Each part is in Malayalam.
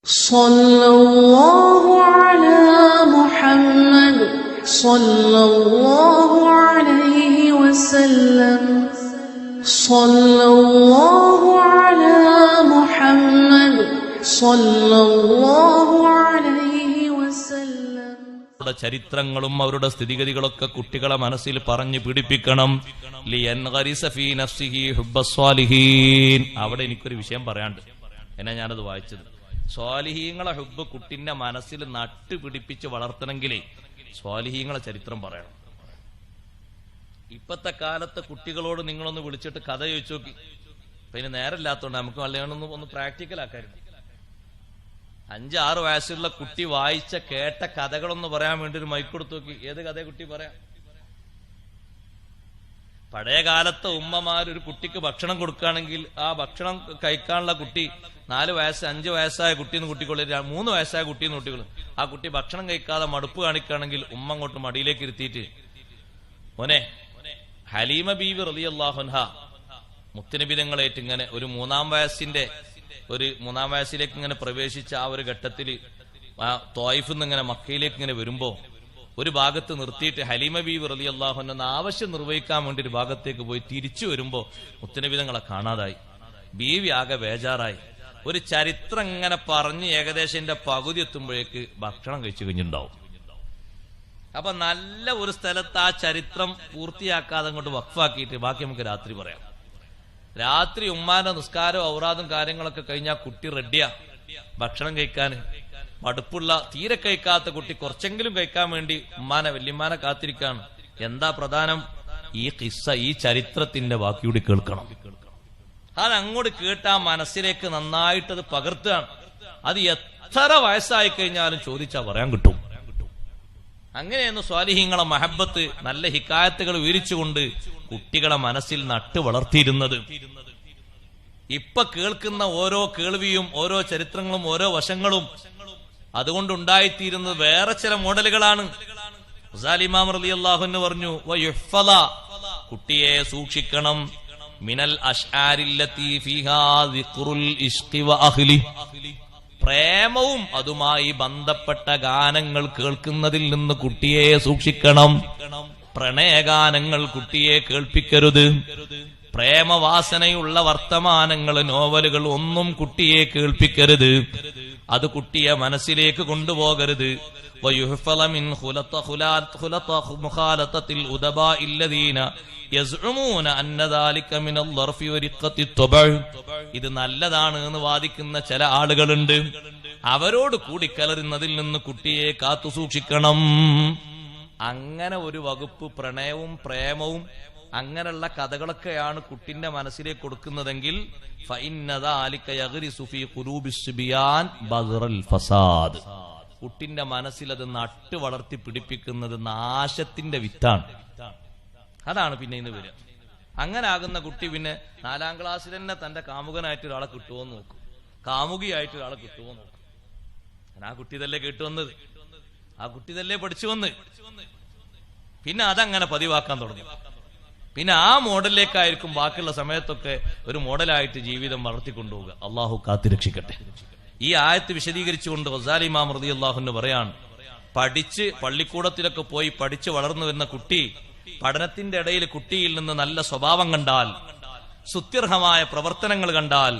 സല്ലല്ലാഹു അലാ മുഹമ്മദ് സല്ലല്ലാഹു അലൈഹി വസല്ലം സല്ലല്ലാഹു അലാ മുഹമ്മദ് സല്ലല്ലാഹു അലൈഹി വസല്ലം. അവരുടെ ചരിത്രങ്ങളും അവരുടെ സ്ഥിതിഗതികളൊക്കെ കുട്ടികളെ മനസ്സിൽ പറഞ്ഞു പിടിപ്പിക്കണം. ലിയൻഗരിസ ഫീ നഫ്സിഹി ഹുബ്ബസ്സാലിഹീൻ. അവിടെ എനിക്കൊരു വിഷയം പറയാണ്ട്, എന്നാ ഞാനത് വായിച്ചത്. സ്വാലിഹീങ്ങളെ ഹുബ്ബ് കുട്ടിന്റെ മനസ്സിൽ നട്ടുപിടിപ്പിച്ച് വളർത്തണമെങ്കിലേ സ്വാലിഹീങ്ങളെ ചരിത്രം പറയണം. ഇപ്പത്തെ കാലത്തെ കുട്ടികളോട് നിങ്ങളൊന്ന് വിളിച്ചിട്ട് കഥ ചോദിച്ചു നോക്കി. പിന്നെ നേരമില്ലാത്തതുകൊണ്ട് നമുക്ക് ഒന്ന് പ്രാക്ടിക്കൽ ആക്കായിരുന്നു. 5-6 വയസ്സുള്ള കുട്ടി വായിച്ച കേട്ട കഥകളൊന്ന് പറയാൻ വേണ്ടി ഒരു മൈക്ക് കൊടുത്തു നോക്കി. ഏത് കഥയെ കുട്ടി പറയാം? പഴയ കാലത്തെ ഉമ്മമാരൊരു കുട്ടിക്ക് ഭക്ഷണം കൊടുക്കുകയാണെങ്കിൽ ആ ഭക്ഷണം കഴിക്കാനുള്ള കുട്ടി 4 വയസ്സ് 5 വയസ്സായ കുട്ടിന്ന് കുട്ടികളെ 3 വയസ്സായ കുട്ടിന്ന് കുട്ടികൾ ആ കുട്ടി ഭക്ഷണം കഴിക്കാതെ മടുപ്പ് കാണിക്കുകയാണെങ്കിൽ ഉമ്മ അങ്ങോട്ട് മടിയിലേക്ക് ഇരുത്തിയിട്ട്, മോനെ ഹലീമ ബീവി റളിയല്ലാഹു അൻഹാ മുത്തുനബിതങ്ങളായിട്ട് ഇങ്ങനെ ഒരു 3-ാം വയസ്സിലേക്ക് ഇങ്ങനെ പ്രവേശിച്ച ആ ഒരു ഘട്ടത്തിൽ ആ ത്വായിഫിൽ നിന്ന് ഇങ്ങനെ മക്കയിലേക്ക് ഇങ്ങനെ വരുമ്പോ ഒരു ഭാഗത്ത് നിർത്തിയിട്ട് ഹലീമ ബീവി റളിയല്ലാഹു അൻഹ ആവശ്യം നിർവഹിക്കാൻ വേണ്ടി ഒരു ഭാഗത്തേക്ക് പോയി തിരിച്ചു വരുമ്പോ മുത്തുനബിതങ്ങളെ കാണാതായി. ബീവി ആകെ ബേജാറായി. ഒരു ചരിത്രം ഇങ്ങനെ പറഞ്ഞ് ഏകദേശം എന്റെ പകുതി എത്തുമ്പോഴേക്ക് ഭക്ഷണം കഴിച്ചു കഴിഞ്ഞിട്ടുണ്ടാവും. അപ്പൊ നല്ല ഒരു സ്ഥലത്ത് ആ ചരിത്രം പൂർത്തിയാക്കാതെ അങ്ങോട്ട് വഖഫാക്കിയിട്ട് ബാക്കി നമുക്ക് രാത്രി പറയാം. രാത്രി ഉമ്മാന്റെ നിസ്കാരവും ഔറാദും കാര്യങ്ങളൊക്കെ കഴിഞ്ഞാൽ കുട്ടി റെഡിയാ ഭക്ഷണം കഴിക്കാൻ. മടുപ്പുള്ള തീരെ കഴിക്കാത്ത കുട്ടി കുറച്ചെങ്കിലും കഴിക്കാൻ വേണ്ടി വല്യമ്മാനെ കാത്തിരിക്കാണ്. എന്താ പ്രധാനം? ഈ ഖിസ്സ, ഈ ചരിത്രത്തിന്റെ ബാക്കിയൂടി കേൾക്കണം. അത് അങ്ങോട്ട് കേട്ടാ മനസ്സിലേക്ക് നന്നായിട്ടത് പകർത്തുകയാണ്. അത് എത്ര വയസ്സായി കഴിഞ്ഞാലും ചോദിച്ചാ പറയാൻ കിട്ടും. അങ്ങനെയെന്ന് സ്വാലിഹീങ്ങളെ മഹബത്ത് നല്ല ഹിക്കായത്തുകൾ വിവരിച്ചുകൊണ്ട് കുട്ടികളെ മനസ്സിൽ നട്ടു വളർത്തിയിരുന്നത്. ഇപ്പൊ കേൾക്കുന്ന ഓരോ കേൾവിയും ഓരോ ചരിത്രങ്ങളും ഓരോ വശങ്ങളും അതുകൊണ്ടുണ്ടായിത്തീരുന്നത് വേറെ ചില മോഡലുകളാണ്. ഗസാലി ഇമാം റളിയല്ലാഹു അൻഹു പറഞ്ഞു, വയുഹ്ഫള, കുട്ടിയെ സൂക്ഷിക്കണം, മിനൽ അശ്ആരില്ലതി ഫീഹാ ദിക്റുൽ ഇശ്ഖി വഅഹ്ലി, പ്രേമവും അതുമായി ബന്ധപ്പെട്ട ഗാനങ്ങൾ കേൾക്കുന്നതിൽ നിന്ന് കുട്ടിയെ സൂക്ഷിക്കണം. പ്രണയഗാനങ്ങൾ കുട്ടിയെ കേൾപ്പിക്കരുത്. പ്രേമവാസനയുള്ള വർത്തമാനങ്ങൾ, നോവലുകൾ ഒന്നും കുട്ടിയെ കേൾപ്പിക്കരുത്. അത് കുട്ടിയെ മനസ്സിലേക്ക് കൊണ്ടുപോകരുത്. വയുഹ്ഫള മിൻ മുഖാലതത്തിൽ ഉദബാഇ അല്ലദീന യസ്ഉമൂന അന്ന ദാലിക മിനൽ ളർഫി വരിഖത്തി ത്വബഅ. ഇത് നല്ലതാണ് എന്ന് വാദിക്കുന്ന ചില ആളുകളുണ്ട്. അവരോട് കൂടിക്കലരുന്നതിൽ നിന്ന് കുട്ടിയെ കാത്തു സൂക്ഷിക്കണം. അങ്ങനെ ഒരു വകുപ്പ് പ്രണയവും പ്രേമവും അങ്ങനെയുള്ള കഥകളൊക്കെയാണ് കുട്ടിന്റെ മനസ്സിലേക്ക് കൊടുക്കുന്നതെങ്കിൽ കുട്ടിന്റെ മനസ്സിൽ അത് നട്ടു വളർത്തി പിടിപ്പിക്കുന്നത് നാശത്തിന്റെ വിത്താണ്. അതാണ് പിന്നെ ഇന്ന് വരിക. അങ്ങനെ ആകുന്ന കുട്ടി പിന്നെ 4-ാം ക്ലാസ്സിൽ തന്നെ തന്റെ കാമുകനായിട്ട് ഒരാളെ കിട്ടുമോ നോക്കും, കാമുകിയായിട്ട് ഒരാളെ കിട്ടുമോ നോക്കും. ആ കുട്ടി ഇതല്ലേ കേട്ടുവന്നത്, ആ കുട്ടി ഇതല്ലേ പഠിച്ചു വന്ന്. പിന്നെ അതങ്ങനെ പതിവാക്കാൻ തുടങ്ങി. പിന്നെ ആ മോഡലിലേക്കായിരിക്കും ബാക്കിയുള്ള സമയത്തൊക്കെ ഒരു മോഡലായിട്ട് ജീവിതം വളർത്തിക്കൊണ്ടുപോവുക. അള്ളാഹു കാത്തിരക്ഷിക്കട്ടെ. ഈ ആയത്ത് വിശദീകരിച്ചുകൊണ്ട് ഗസാലി ഇമാം റളിയല്ലാഹു അൻഹു പറയാണ്, പഠിച്ച് പള്ളിക്കൂടത്തിലൊക്കെ പോയി പഠിച്ച് വളർന്നു വരുന്ന കുട്ടി പഠനത്തിന്റെ ഇടയിൽ കുട്ടിയിൽ നിന്ന് നല്ല സ്വഭാവം കണ്ടാൽ, സ്തുത്യർഹമായ പ്രവർത്തനങ്ങൾ കണ്ടാൽ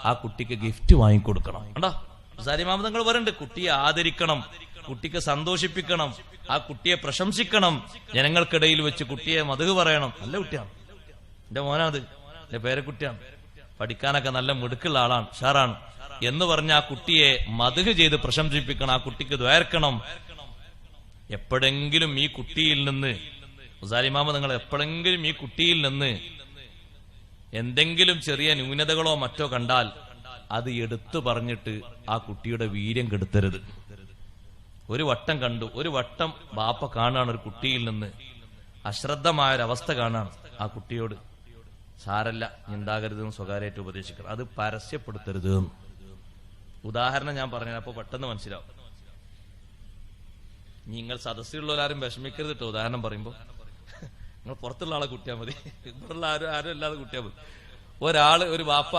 ആ കുട്ടിക്ക് ഗിഫ്റ്റ് വാങ്ങിക്കൊടുക്കണം. കണ്ടോ, ഗസാലി ഇമാം തങ്ങൾ പറയുന്നുണ്ട്, കുട്ടിയെ ആദരിക്കണം, കുട്ടിക്ക് സന്തോഷിപ്പിക്കണം, ആ കുട്ടിയെ പ്രശംസിക്കണം, ജനങ്ങൾക്കിടയിൽ വെച്ച് കുട്ടിയെ മധു പറയണം. നല്ല കുട്ടിയാണ്, എന്റെ മോനാത്, എന്റെ പേരക്കുട്ടിയാണ്, പഠിക്കാനൊക്കെ നല്ല മിടുക്കുള്ള ആളാണ്, ഷാറാണ് എന്ന് പറഞ്ഞ ആ കുട്ടിയെ മധു ചെയ്ത് പ്രശംസിപ്പിക്കണം, ആ കുട്ടിക്ക് ദ്വാരക്കണം. എപ്പോഴെങ്കിലും ഈ കുട്ടിയിൽ നിന്ന് മുസാലിമാമ നിങ്ങൾ എപ്പോഴെങ്കിലും ഈ കുട്ടിയിൽ നിന്ന് എന്തെങ്കിലും ചെറിയ ന്യൂനതകളോ മറ്റോ കണ്ടാൽ അത് എടുത്തു പറഞ്ഞിട്ട് ആ കുട്ടിയുടെ വീര്യം കെടുത്തരുത്. ഒരു വട്ടം കണ്ടു, ഒരു വട്ടം ബാപ്പ കാണാണ് ഒരു കുട്ടിയിൽ നിന്ന് അശ്രദ്ധമായൊരവസ്ഥ കാണാണ്, ആ കുട്ടിയോട് സാരല്ല ഉണ്ടാകരുതെന്ന് സ്വകാര്യമായിട്ട് ഉപദേശിക്കണം, അത് പരസ്യപ്പെടുത്തരുത്. ഉദാഹരണം ഞാൻ പറഞ്ഞാൽ അപ്പൊ പെട്ടെന്ന് മനസ്സിലാവും. നിങ്ങൾ സദസ്സിലുള്ളവരാരും വിഷമിക്കരുത് കേട്ടോ. ഉദാഹരണം പറയുമ്പോ നിങ്ങൾ പുറത്തുള്ള ആളെ കുട്ടിയാൽ മതി, ഇവിടെയുള്ള ആരും അല്ലാതെ കുട്ടിയാൽ മതി. ഒരു ബാപ്പ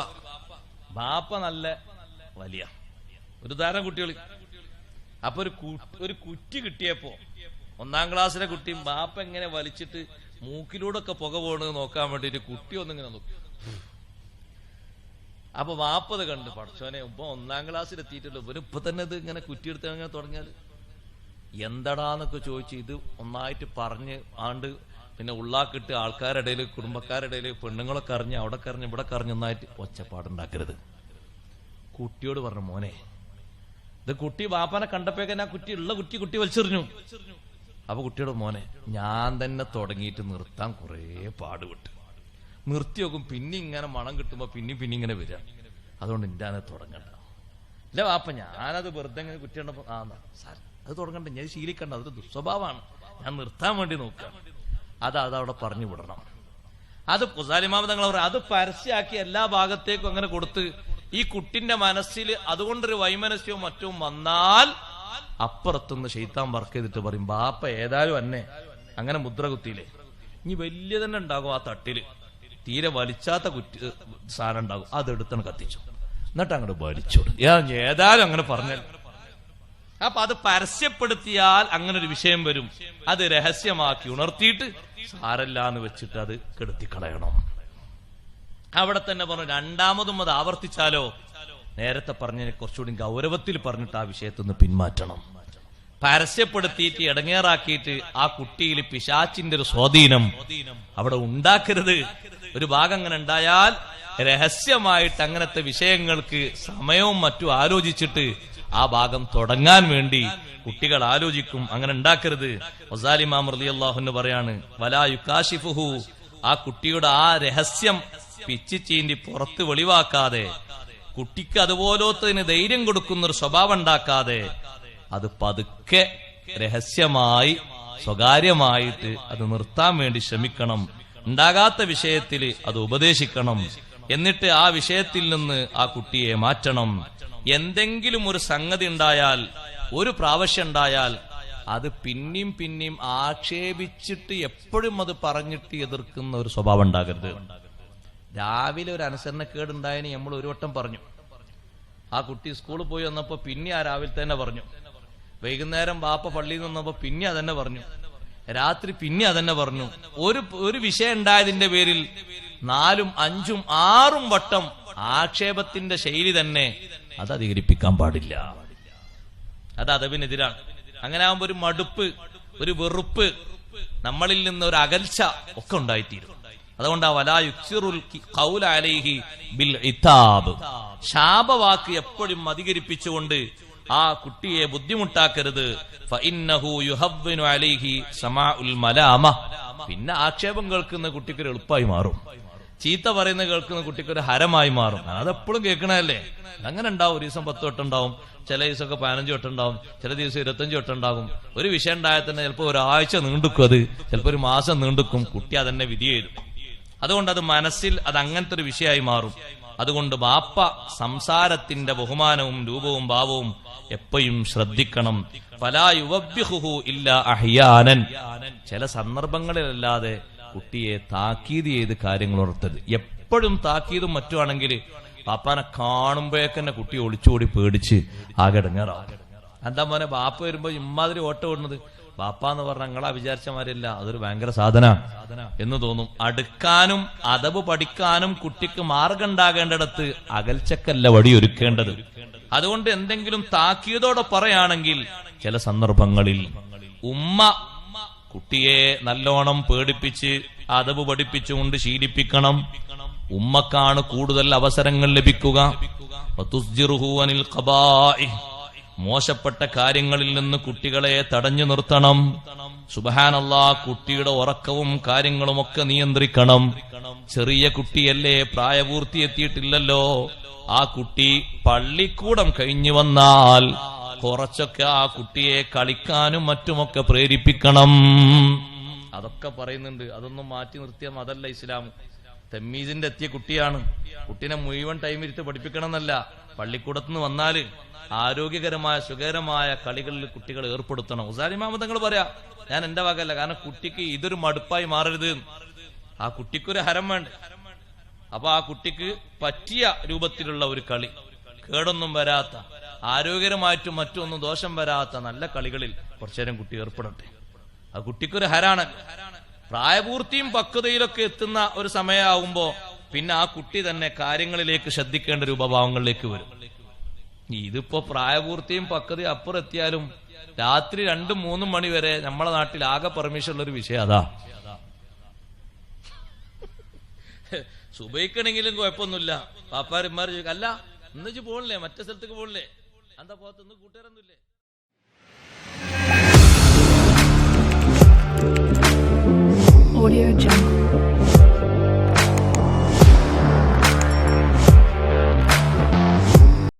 നല്ല വലിയ ഒരു ധാരം കുട്ടികൾ. അപ്പൊ ഒരു കുറ്റി കിട്ടിയപ്പോ 1ാം ക്ലാസ്സിലെ കുട്ടിയും ബാപ്പ എങ്ങനെ വലിച്ചിട്ട് മൂക്കിലൂടെ ഒക്കെ പുക പോകണത് നോക്കാൻ വേണ്ടിട്ട് കുട്ടി ഒന്നിങ്ങനെ നോക്കി. അപ്പൊ വാപ്പത് കണ്ട്, പഠിച്ചോനെ ഇപ്പൊ 1ാം ക്ലാസ്സിൽ എത്തിയിട്ടുള്ളൂ, ഇവര് ഇപ്പൊ തന്നെ ഇത് ഇങ്ങനെ കുറ്റിയെടുത്ത് അങ്ങനെ തുടങ്ങിയാൽ എന്തടാന്നൊക്കെ ചോദിച്ച് ഇത് ഒന്നായിട്ട് പറഞ്ഞ് ആണ്ട് പിന്നെ ഉള്ളാക്കിട്ട് ആൾക്കാരുടെ ഇടയിൽ, കുടുംബക്കാരുടെ ഇടയിൽ, പെണ്ണുങ്ങളൊക്കെ അറിഞ്ഞ് അവിടെ കറിഞ്ഞ് ഇവിടെ കറിഞ്ഞ് ഒന്നായിട്ട് ഒച്ചപ്പാടുണ്ടാക്കരുത്. കുട്ടിയോട് പറഞ്ഞു, മോനെ ഇത് കുട്ടി വാപ്പാനെ കണ്ടപ്പോഴേക്കും ആ കുറ്റി വലിച്ചെറിഞ്ഞു. അപ്പൊ കുട്ടിയോട്, മോനെ ഞാൻ തന്നെ തുടങ്ങിയിട്ട് നിർത്താൻ കുറേ പാടുപെട്ട്, നിർത്തി നോക്കും പിന്നെ ഇങ്ങനെ മണം കിട്ടുമ്പോ പിന്നെ ഇങ്ങനെ വരിക, അതുകൊണ്ട് എന്റെ അത് തുടങ്ങണ്ട. ഇല്ല വാപ്പ ഞാനത് വെറുതെ ഇങ്ങനെ കുറ്റി കണ്ടപ്പോ സാർ അത് തുടങ്ങണ്ട, ഞാൻ ശീലിക്കണ്ട, അതൊരു ദുസ്വഭാവമാണ്, ഞാൻ നിർത്താൻ വേണ്ടി നോക്കുക. അതവിടെ പറഞ്ഞു വിടണം. അത് ഖുസാലിമാമ തങ്ങൾ പറയാം, അത് പരസ്യമാക്കി എല്ലാ ഭാഗത്തേക്കും അങ്ങനെ കൊടുത്ത് ഈ കുട്ടിന്റെ മനസ്സിൽ അതുകൊണ്ടൊരു വൈമനസ്യവും മറ്റും വന്നാൽ അപ്പുറത്തുനിന്ന് ശൈത്താൻ വർക്ക് ചെയ്തിട്ട് പറയും, ബാപ്പ ഏതായാലും എന്നെ അങ്ങനെ മുദ്ര കുത്തിയില്ലേ, ഇനി വലിയ തന്നെ ഉണ്ടാകും ആ തട്ടില്, തീരെ വലിച്ചാത്ത സാധനം ഉണ്ടാകും, അതെടുത്താണ് കത്തിച്ചു, എന്നിട്ട് അങ്ങോട്ട് വലിച്ചോട്, ഏതായാലും അങ്ങനെ പറഞ്ഞാൽ. അപ്പൊ അത് പരസ്യപ്പെടുത്തിയാൽ അങ്ങനെ ഒരു വിഷയം വരും. അത് രഹസ്യമാക്കി ഉണർത്തിയിട്ട് സാരല്ലാന്ന് വെച്ചിട്ട് അത് കെടുത്തിക്കളയണം. അവിടെ തന്നെ പറഞ്ഞു. രണ്ടാമതും അത് ആവർത്തിച്ചാലോ നേരത്തെ പറഞ്ഞതിനെ കുറച്ചുകൂടി ഗൗരവത്തിൽ പറഞ്ഞിട്ട് ആ വിഷയത്തിൽ നിന്ന് പിന്മാറ്റണം. പരസ്യപ്പെടുത്തിയിട്ട് ഇടങ്ങേറാക്കിയിട്ട് ആ കുട്ടിയിൽ പിശാച്ചിന്റെ ഒരു സ്വാധീനം അവിടെ ഉണ്ടാക്കരുത്. ഒരു ഭാഗം അങ്ങനെ ഉണ്ടായാൽ രഹസ്യമായിട്ട് അങ്ങനത്തെ വിഷയങ്ങൾക്ക് സമയവും മറ്റും ആലോചിച്ചിട്ട് ആ ഭാഗം തുടങ്ങാൻ വേണ്ടി കുട്ടികൾ ആലോചിക്കും. അങ്ങനെ ഉണ്ടാക്കരുത്. വസാലിമാം റളിയല്ലാഹു അൻഹു പറയാണ്, വലാ യുകാശിഫുഹു, ആ കുട്ടിയുടെ ആ രഹസ്യം പിച്ചി ചീന്തി പുറത്ത് വെളിവാക്കാതെ, കുട്ടിക്ക് അതുപോലത്തതിന് ധൈര്യം കൊടുക്കുന്ന ഒരു സ്വഭാവം ഉണ്ടാക്കാതെ, അത് പതുക്കെ രഹസ്യമായി സ്വകാര്യമായിട്ട് അത് നിർത്താൻ വേണ്ടി ശ്രമിക്കണം. ഉണ്ടാകാത്ത വിഷയത്തിൽ അത് ഉപദേശിക്കണം. എന്നിട്ട് ആ വിഷയത്തിൽ നിന്ന് ആ കുട്ടിയെ മാറ്റണം. എന്തെങ്കിലും ഒരു സംഗതി ഉണ്ടായാൽ, ഒരു പ്രാവശ്യം ഉണ്ടായാൽ അത് പിന്നെയും ആക്ഷേപിച്ചിട്ട് എപ്പോഴും അത് പറഞ്ഞിട്ട് എതിർക്കുന്ന ഒരു സ്വഭാവം ഉണ്ടാകരുത്. രാവിലെ ഒരു അനുസരണക്കേടുണ്ടായതിന് നമ്മൾ ഒരു വട്ടം പറഞ്ഞു, ആ കുട്ടി സ്കൂളിൽ പോയി വന്നപ്പോ പിന്നെ ആ രാവിലെ തന്നെ പറഞ്ഞു, വൈകുന്നേരം ബാപ്പ പള്ളിയിൽ നിന്ന് വന്നപ്പോ പിന്നെ അതന്നെ പറഞ്ഞു, രാത്രി പിന്നെ അതന്നെ പറഞ്ഞു. ഒരു വിഷയം ഉണ്ടായതിന്റെ പേരിൽ 4, 5, 6 വട്ടം ആക്ഷേപത്തിന്റെ ശൈലി തന്നെ അത് അധികരിപ്പിക്കാൻ പാടില്ല. അത് അതവിനെതിരാണ്. അങ്ങനെ ആകുമ്പോ ഒരു മടുപ്പ്, ഒരു വെറുപ്പ്, നമ്മളിൽ നിന്ന് ഒരു അകൽച്ച ഒക്കെ ഉണ്ടായിത്തീരും. അതുകൊണ്ട് വലാ യുക്സിറുൽ ഖൗല അലൈഹി ബിൽ ഇതാബ്, ശാപവാക്ക് എപ്പോഴും അധികരിപ്പിച്ചുകൊണ്ട് ആ കുട്ടിയെ ബുദ്ധിമുട്ടാക്കരുത്. ഫഇന്നഹു യുഹവ്വിനു അലൈഹി സമാഉൽ മലാമ, പിന്നെ ആക്ഷേപം കേൾക്കുന്ന കുട്ടിക്കൊരു എളുപ്പമായി മാറും, ചീത്ത പറയുന്ന കേൾക്കുന്ന കുട്ടിക്കൊരു ഹരമായി മാറും. അതെപ്പോഴും കേൾക്കണല്ലേ. അങ്ങനെ ഉണ്ടാവും. ഒരു ദിവസം 10 വട്ടം ഉണ്ടാവും, ചില ദിവസമൊക്കെ 15 വട്ടം ഉണ്ടാവും, ചില ദിവസം 25 വട്ടം ഉണ്ടാകും. ഒരു വിഷയം ഉണ്ടായാൽ തന്നെ ചിലപ്പോൾ ഒരാഴ്ച നീണ്ടുക്കും, അത് ചിലപ്പോൾ ഒരു മാസം നീണ്ടുക്കും. കുട്ടി അതന്നെ വിധി ചെയ്തു. അതുകൊണ്ട് അത് മനസ്സിൽ അത് അങ്ങനത്തെ ഒരു വിഷയമായി മാറും. അതുകൊണ്ട് ബാപ്പ സംസാരത്തിന്റെ ബഹുമാനവും രൂപവും ഭാവവും എപ്പോഴും ശ്രദ്ധിക്കണം. ഫലാ യുവബ്ബിഹുഹു ഇല്ലാ അഹ്യാനൻ, ചില സന്ദർഭങ്ങളിലല്ലാതെ കുട്ടിയെ താക്കീത് ചെയ്ത് കാര്യങ്ങൾ ഉണർത്തരുത്. എപ്പോഴും താക്കീതും മറ്റുമാണെങ്കിൽ ബാപ്പാനെ കാണുമ്പോഴേക്കന്നെ കുട്ടി ഒളിച്ചോടി പേടിച്ച് ആകെ ഇടങ്ങേറാവും. എന്താ മോനെ ബാപ്പ വരുമ്പോ ഇമ്മാതിരി ഓട്ടം ഓടുന്നത്, ബാപ്പ എന്ന് പറഞ്ഞാൽ ഞങ്ങളാ വിചാരിച്ചമാരില്ല, അതൊരു ഭയങ്കര സാധന എന്ന് തോന്നും. അടുക്കാനും അദബ് പഠിക്കാനും കുട്ടിക്ക് മാർഗം ഉണ്ടാകേണ്ടിടത്ത് അകൽച്ചക്കല്ല വടിയൊരുക്കേണ്ടത്. അതുകൊണ്ട് എന്തെങ്കിലും താക്കീതോടെ പറയുകയാണെങ്കിൽ ചില സന്ദർഭങ്ങളിൽ ഉമ്മ കുട്ടിയെ നല്ലോണം പേടിപ്പിച്ച് അദബ് പഠിപ്പിച്ചുകൊണ്ട് ശീലിപ്പിക്കണം. ഉമ്മക്കാണ് കൂടുതൽ അവസരങ്ങൾ ലഭിക്കുക. മോശപ്പെട്ട കാര്യങ്ങളിൽ നിന്ന് കുട്ടികളെ തടഞ്ഞു നിർത്തണം. സുബ്ഹാനല്ലാഹ്, കുട്ടിയുടെ ഉറക്കവും കാര്യങ്ങളും ഒക്കെ നിയന്ത്രിക്കണം. ചെറിയ കുട്ടിയല്ലേ, പ്രായപൂർത്തി എത്തിയിട്ടില്ലല്ലോ. ആ കുട്ടി പള്ളിക്കൂടം കഴിഞ്ഞു വന്നാൽ കുറച്ചൊക്കെ ആ കുട്ടിയെ കളിക്കാനും മറ്റുമൊക്കെ പ്രേരിപ്പിക്കണം. അതൊക്കെ പറയുന്നുണ്ട്. അതൊന്നും മാറ്റി നിർത്തിയാൽ അതല്ല ഇസ്ലാം. തമ്മീസിന്റെ എത്തിയ കുട്ടിയാണ്, കുട്ടീനെ മുഴുവൻ ടൈം ഇരുത്ത് പഠിപ്പിക്കണം എന്നല്ല. പള്ളിക്കൂടത്തുനിന്ന് വന്നാല് ആരോഗ്യകരമായ സുഖകരമായ കളികളിൽ കുട്ടികളെ ഏർപ്പെടുത്തണം. ഉസാലിമാമ തങ്ങൾ പറയാ, ഞാൻ എന്റെ വകല്ല, കാരണം കുട്ടിക്ക് ഇതൊരു മടുപ്പായി മാറരുത്. ആ കുട്ടിക്കൊരു ഹരം വേണ്ട. അപ്പൊ ആ കുട്ടിക്ക് പറ്റിയ രൂപത്തിലുള്ള ഒരു കളി, കേടൊന്നും വരാത്ത, ആരോഗ്യകരമായിട്ടും മറ്റൊന്നും ദോഷം വരാത്ത നല്ല കളികളിൽ കുറച്ചേരം കുട്ടി ഏർപ്പെടട്ടെ. അത് കുട്ടിക്കൊരു ഹരാണ്. പ്രായപൂർത്തിയും പക്വതയിലൊക്കെ എത്തുന്ന ഒരു സമയമാകുമ്പോ പിന്നെ ആ കുട്ടി തന്നെ കാര്യങ്ങളിലേക്ക് ശ്രദ്ധിക്കേണ്ട രൂപഭാവങ്ങളിലേക്ക് വരും. ഇതിപ്പോ പ്രായപൂർത്തിയും പക്വതയും അപ്പുറം എത്തിയാലും രാത്രി 2-3 മണി വരെ നമ്മളെ നാട്ടിൽ ആകെ പെർമിഷൻ ഉള്ളൊരു വിഷയം അതാ. സുബൈക്കണെങ്കിലും കുഴപ്പമൊന്നുമില്ല. പാപ്പാരന്മാർ അല്ല ഇന്ന് പോണില്ലേ, മറ്റേ സ്ഥലത്തേക്ക് പോണില്ലേ, എന്താ പോകത്ത്, ഇന്ന് കൂട്ടുകാരൊന്നുമില്ലേ?